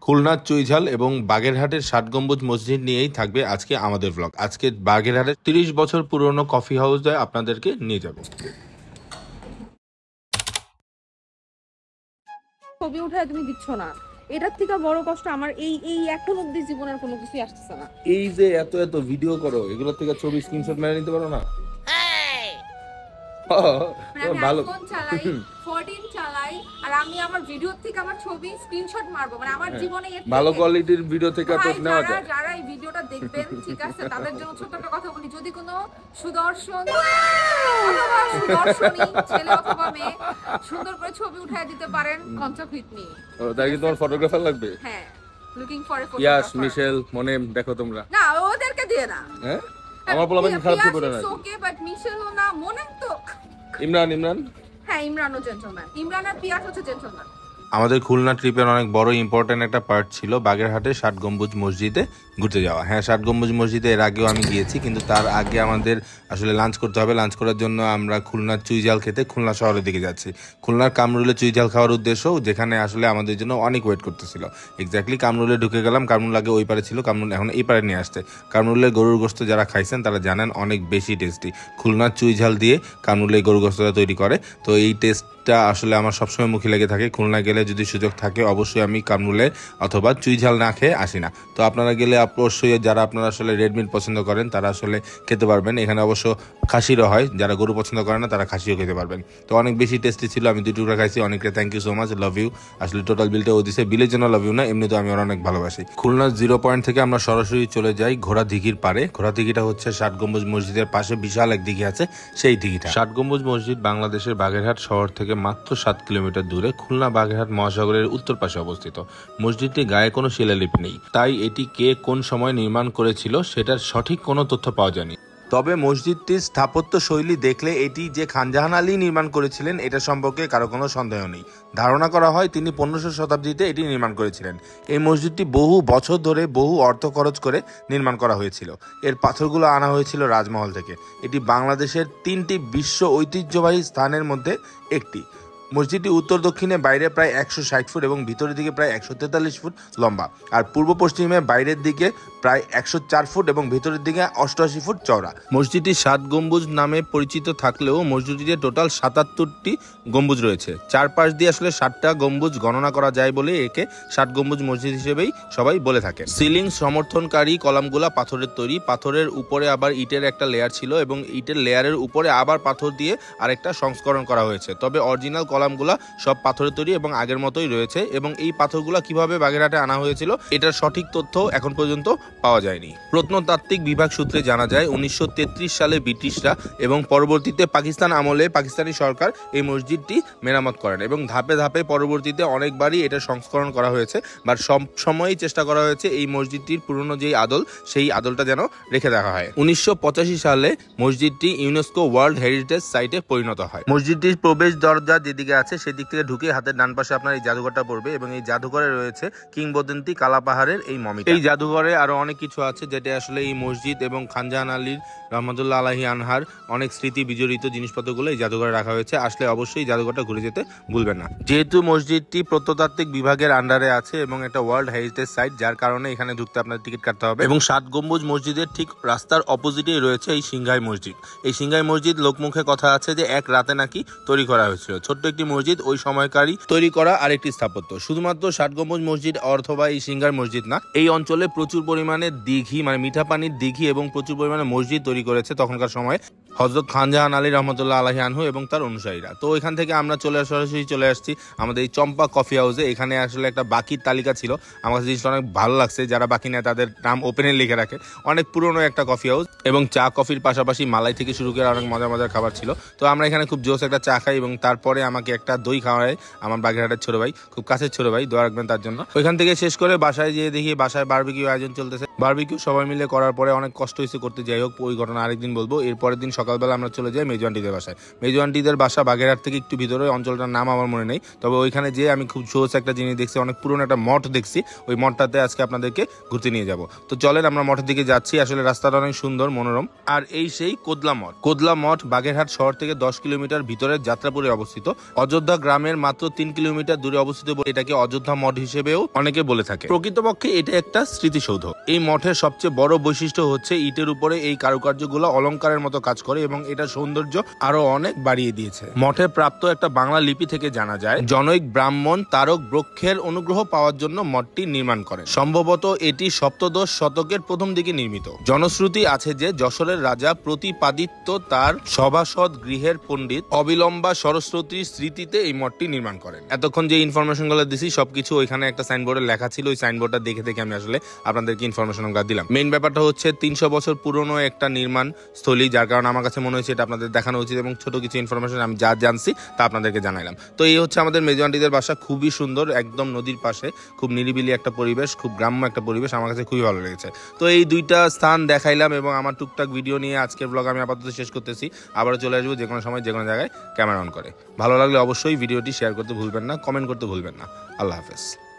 খুলনার চুইঝাল এবং বাগেরহাটের ষাট গম্বুজ মসজিদ নিয়েই থাকবে আজকে আমাদের ব্লগ। আজকে বাগেরহাটের ৩০ বছর পুরনো কফি হাউসে আপনাদেরকে নিয়ে যাব। ছবি উঠায় তুমি দিচ্ছ না, এটার থেকে বড় কষ্ট আমার এই এখন অব্দি জীবনের কোনো কিছু আসতেছে না। এই যে এত এত ভিডিও করো, এগুলোর থেকে ছবি স্ক্রিনশট মেরে নিতে পারো না? ভালো চালাই 14 চালাই আর আমি আমার ভিডিও থেকে আমার ছবি স্ক্রিনশট মারবো, মানে আমার জীবনে ভালো কোয়ালিটির ভিডিও থেকে তো নেওয়া যায়। যারা এই ভিডিওটা দেখবেন ঠিক আছে, তাদের জন্য ছোট একটা কথা বলি, যদি কোনো সুদর্শন অথবা সুদর্শনী ছেলে অথবা মেয়ে সুন্দর করে ছবি উঠায় দিতে পারেন কন্টাক্ট উইথ মি। তাই কি তোমার ফটোগ্রাফার লাগবে? হ্যাঁ, লুকিং ফর এ ফটোগ্রাফার। ইয়াস, মিশেল, মনে দেখো তোমরা। না, ওদেরকে দিয়ে না। হ্যাঁ, আমার পোলাপান খারাপ ছবি ওঠে না। ওকে, বাট মিশেলও না, মনে তো। ইমরান হ্যাঁ, ইমরানও জেন্টলম্যান। ইমরান আর পিয়াস হচ্ছে জেন্টলম্যান। আমাদের খুলনা ট্রিপের অনেক বড় ইম্পর্টেন্ট একটা পার্ট ছিল বাগেরহাটে ষাট গম্বুজ মসজিদে ঘুরতে যাওয়া। হ্যাঁ, ষাট গম্বুজ মসজিদে এর আগেও আমি গিয়েছি, কিন্তু তার আগে আমাদের আসলে লাঞ্চ করতে হবে। লাঞ্চ করার জন্য আমরা খুলনার চুইঝাল খেতে খুলনা শহরের দিকে যাচ্ছি। খুলনার কামরুলে চুইঝাল খাওয়ার উদ্দেশ্য, যেখানে আসলে আমাদের জন্য অনেক ওয়েট করতেছিল। এক্স্যাক্টলি কামরুলে ঢুকে গেলাম। কামরুল আগে ওই পারে ছিল, কামরুল এখন এই পারে নিয়ে আসছে। কামরুলের গরুর গোস্ত যারা খাইছেন তারা জানেন অনেক বেশি টেস্টি। খুলনার চুইঝাল দিয়ে কামরুলে গরুর গোস্তটা তৈরি করে, তো এই টেস্টটা আসলে আমার সবসময় মুখে লেগে থাকে। খুলনা গেলে যদি সুযোগ থাকে অবশ্যই আমি কামরুলে অথবা চুইঝাল না খেয়ে আসি না। তো আপনারা গেলে অবশ্যই, যারা আপনারা আসলে রেড মিট পছন্দ করেন তারা আসলে খেতে পারবেন। এখানে অবশ্য খাসিরও হয়, যারা গরু পছন্দ করে না তারা খাসিও খেতে পারবেন। তো অনেক বেশি টেস্টি ছিল, আমি 2 টুকরা খাইছি। অনেকটা thank you so much, love you. আসলে টোটাল বিলটা ও দিছে, বিলের জন্য লাভ ইউ না, এমনি তো আমি ওর অনেক ভালোবাসি। খুলনার 0 পয়েন্ট থেকে আমরা সরাসরি চলে যাই ঘোড়া দিঘির পারে। ঘোড়া দিঘিটা হচ্ছে ষাট গম্বুজ মসজিদের পাশে বিশাল এক দিঘি আছে, সেই দিঘিটা। ষাট গম্বুজ মসজিদ বাংলাদেশের বাগেরহাট শহর থেকে মাত্র 7 কিলোমিটার দূরে খুলনা বাগেরহাট মহাসাগরের উত্তর পাশে অবস্থিত। মসজিদটি গায়ে কোনো শিলালিপি নেই, তাই এটি কে কোন সময় নির্মাণ করেছিল সেটার সঠিক কোনো তথ্য পাওয়া যায়নি। তবে মসজিদটির স্থাপত্য শৈলী দেখলে এটি যে খানজাহান আলী নির্মাণ করেছিলেন এটা সম্পর্কে কারো কোনো সন্দেহ নেই। ধারণা করা হয় তিনি 1500 শতাব্দীতে এটি নির্মাণ করেছিলেন। এই মসজিদটি বহু বছর ধরে বহু অর্থ খরচ করে নির্মাণ করা হয়েছিল। এর পাথরগুলো আনা হয়েছিল রাজমহল থেকে। এটি বাংলাদেশের 3টি বিশ্ব ঐতিহ্যবাহী স্থানের মধ্যে একটি। মসজিদটি উত্তর দক্ষিণে বাইরে প্রায় 160 ফুট এবং ভিতরের দিকে প্রায় 143 ফুট লম্বা, আর পূর্ব পশ্চিমে বাইরের দিকে প্রায় 104 ফুট এবং ভিতরের দিকে 88 ফুট চওড়া। মসজিদটি 7 গম্বুজ নামে পরিচিত থাকলেও মসজিদটিতে টোটাল 77টি গম্বুজ রয়েছে। চারপাশ দিয়ে আসলে 7টা গম্বুজ গণনা করা যায় বলে একে 7 গম্বুজ মসজিদ হিসেবেই সবাই বলে থাকে। সিলিং সমর্থনকারী কলামগুলা পাথরের তৈরি। পাথরের উপরে আবার ইটের একটা লেয়ার ছিল এবং ইটের লেয়ারের উপরে আবার পাথর দিয়ে আরেকটা সংস্করণ করা হয়েছে। তবে অরিজিনাল কলামগুলা সব পাথরের তৈরি এবং আগের মতোই রয়েছে, এবং এই পাথরগুলা কিভাবে বাগেরহাটে আনা হয়েছিল এটার সঠিক তথ্য এখন পর্যন্ত পাওয়া যায়নি। প্রত্নতাত্ত্বিক বিভাগ সূত্রে জানা যায় 1933 সালে ব্রিটিশরা এবং পরবর্তীতে পাকিস্তান আমলে পাকিস্তানি সরকার এই মসজিদটি মেরামত করেন এবং ধাপে ধাপে পরবর্তীতে অনেকবারই এটা সংস্করণ করা হয়েছে, বাট সব সময়ই চেষ্টা করা হয়েছে এই মসজিদটির পুরনো যেই আদল সেই আদলটা যেন রেখে দেখা হয়। 1985 সালে মসজিদটি ইউনেস্কো ওয়ার্ল্ড হেরিটেজ সাইটে পরিণত হয়। মসজিদটির প্রবেশ দরজা যেদিকে আছে সেদিক থেকে ঢুকে হাতের ডান পাশে আপনার এই জাদুঘরটা পড়বে এবং এই জাদুঘরে রয়েছে কিংবদন্তি কালা পাহাড়ের এই মমি। এই জাদুঘরে আরো অনেক কিছু আছে যেটা আসলে এই মসজিদ এবং খানজাহান আলীর রহমতুল্লাহ আলাহি আনহার অনেক স্মৃতি বিজড়িত জিনিসপত্রগুলো এই জাদুঘরে রাখা হয়েছে। আসলে অবশ্যই জাদুঘরটা ঘুরে যেতে ভুলবেন না। যেহেতু মসজিদটি প্রত্নতাত্ত্বিক বিভাগের আন্ডারে আছে এবং একটা ওয়ার্ল্ড হেরিটেজ সাইট, যার কারণে এখানে ঢুকতে আপনার টিকিট কাটতে হবে। এবং 7 গম্বুজ মসজিদের ঠিক রাস্তার অপোজিটেই রয়েছে এই সিংহাই মসজিদ। এই সিংহাই মসজিদ লোকমুখে কথা আছে যে এক রাতে নাকি তৈরি করা হয়েছিল। ছোট্ট একটি মসজিদ, ওই সময়কারী তৈরি করা আরেকটি স্থাপত্য। শুধুমাত্র 7 গম্বুজ মসজিদ অথবা এই সিংহাই মসজিদ না, এই অঞ্চলে প্রচুর পরিমাণে দিঘি মানে মিঠা পানির দিঘি এবং প্রচুর পরিমাণে মসজিদ তৈরি করেছে তখনকার সময় হযরত খানজাহান আলী রহমতুল্লাহ আলাহি আনহু এবং তার অনুসারীরা। তো এখান থেকে আমরা সরাসরি চলে আসছি আমাদের এই চম্পা কফি হাউসে। এখানে আসলে একটা বাকির তালিকা ছিল, আমার কাছে জিনিসটা অনেক ভালো লাগছে। যারা বাকি নেয় তাদের নাম ওপেনে লিখে রাখে। অনেক পুরনো একটা কফি হাউস এবং চা কফির পাশাপাশি মালাই থেকে শুরু করে অনেক মজার খাবার ছিল। তো আমরা এখানে খুব জোস একটা চা খাই এবং তারপরে আমাকে একটা দই খাওয়ায় আমার বাগেরহাটের ছোট ভাই, খুব কাছের ছোট ভাই, দোয়া রাখবেন তার জন্য। ওইখান থেকে শেষ করে বাসায় যেয়ে দেখি বাসায় বারবিকিউ আয়োজন চলতেছে। বারবিকিউ সবাই মিলে করার পরে অনেক কষ্ট হয়েছে করতে, যাই হোক ওই ঘটনা আরেকদিন বলবো। এর পরের দিন সকালবেলা আমরা চলে যাই মেজো আন্টিদের বাসায়। মেজো আন্টিদের বাসা বাগেরহাট থেকে একটু ভিতরে, অঞ্চলটার নাম আমার মনে নেই, তবে ওইখানে যেয়ে আমি খুব সহজ একটা জিনিস দেখছি, অনেক পুরনো একটা মঠ দেখছি। ওই মঠটাতে আজকে আপনাদেরকে ঘুরতে নিয়ে যাব। তো চলেন আমরা মঠের দিকে যাচ্ছি। আসলে রাস্তাটা অনেক সুন্দর, মনোরম। আর এই সেই কোদলা মঠ। কোদলা মঠ বাগেরহাট শহর থেকে 10 কিলোমিটার ভিতরে যাত্রাপুরে অবস্থিত। অযোধ্যা গ্রামের মাত্র 3 কিলোমিটার দূরে অবস্থিত। এটাকে অযোধ্যা মঠ হিসেবেও অনেকে বলে থাকে। প্রকৃতপক্ষে এটা একটা স্মৃতিসৌধ। এই মঠের সবচেয়ে বড় বৈশিষ্ট্য হচ্ছে ইটের উপরে এই কারুকার্যগুলো অলংকারের মতো কাজ করে এবং এটা সৌন্দর্য আরো অনেক বাড়িয়ে দিয়েছে। মঠে প্রাপ্ত একটা বাংলা লিপি থেকে জানা যায় জনৈক ব্রাহ্মণ তারক ব্রক্ষের অনুগ্রহ পাওয়ার জন্য মঠটি নির্মাণ করেন। সম্ভবত এটি সপ্তদশ শতকের প্রথম দিকে নির্মিত। জনশ্রুতি আছে যে যশোরের রাজা প্রতিপাদিত্য তার সভাসদ গৃহের পণ্ডিত অবিলম্বা সরস্বতীর স্মৃতিতে এই মঠটি নির্মাণ করেন। এতক্ষণ যে ইনফরমেশন গুলো দিছি সবকিছু ওইখানে একটা সাইনবোর্ডে লেখা ছিল। ওই সাইনবোর্ডটা দেখে দেখে আমি আসলে আপনাদেরকে ইনফরমেশন গুলো দিলাম। মেইন ব্যাপারটা হচ্ছে 300 বছর পুরনো একটা নির্মাণ স্থলী, যার কারণে আমার কাছে মনে হয়েছে এটা আপনাদের দেখানো উচিত এবং ছোট কিছু ইনফরমেশন আমি যা জানছি তা আপনাদেরকে জানাইলাম। তো এই হচ্ছে আমাদের মেজো আন্টিদের বাসা, খুবই সুন্দর, একদম নদীর পাশে, খুব নিরিবিলি একটা পরিবেশ, খুব গ্রাম্য একটা পরিবেশ, আমার কাছে খুবই ভালো লেগেছে। তো এই দুইটা স্থান দেখাইলাম এবং আমার টুকটাক ভিডিও নিয়ে আজকের ব্লগ আমি আপাতত শেষ করতেছি। আবারও চলে আসবো যে কোনো সময় যে কোনো জায়গায় ক্যামেরা অন করে। ভালো লাগলে অবশ্যই ভিডিওটি শেয়ার করতে ভুলবেন না, কমেন্ট করতে ভুলবেন না। আল্লাহ হাফেজ।